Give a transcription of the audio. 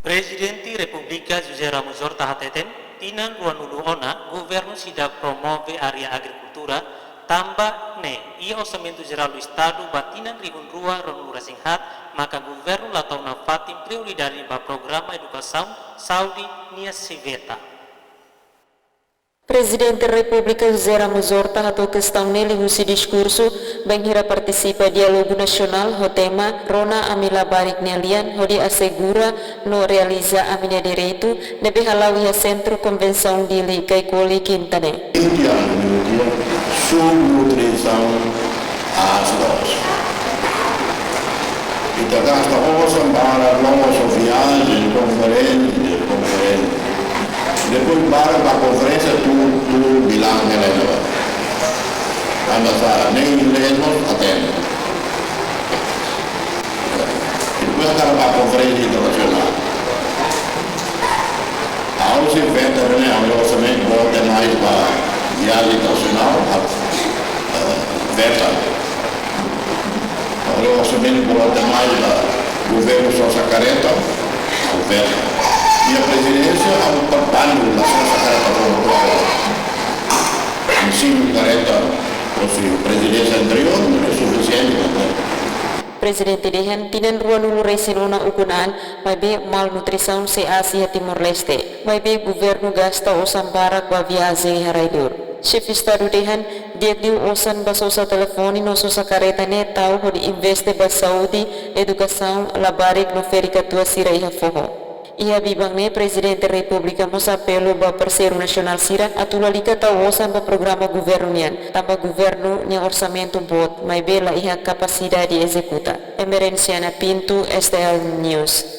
Presidenti Repubblica Giuseppe Ramosor Tahateten, tinan ruanulu ona, governo sida promove area agricultura, tamba ne, ia orçamento geral do Estado batinan rihun rua ronulu rasinghat, maka governo latau na fatim prioridade ba programa educação, saúde, nia civeta. Presidente da República José Ramosor tahatou questão nele husi discurso banhira participa diálogo nacional ho tema Rona amila barik nelian hodi assegura no realiza amina direito nebe halawi ha centro convenção dili kai koli quintane. Subnutrição às doses. Então gasta osso para nosso viagem, conferência. Depois para a conferência tu bilang nela anda sa nem lemos atende depois para a conferência internacional ao se vender né ao orçamento volta mais para viagem internacional verta ao orçamento volta mais para governo só careta verta. E a presidência é um trabalho da sua careta voluntária. Ensino careta, ou seja, a presidência anterior não é suficiente. Presidente Dehan tinan ruanulu resinona ukunaan may be malnutrição se Asia Timor Leste may be governo gasta osan barak ba viaje haraidur. Chief Estado Dehan diagdiu osan basosa telefone no sosa careta ne tau ho di investe ba saúde, educação, labarik no ferikatua sirai hafoho. Ia bibang ne Presidente da República mos apelo ba parceiro nacional sira atulalika tawosan ba programa governo nian tamba governo nya orçamento bot mai bela iha capacidade executa. Emerenciana Pinto, STL News.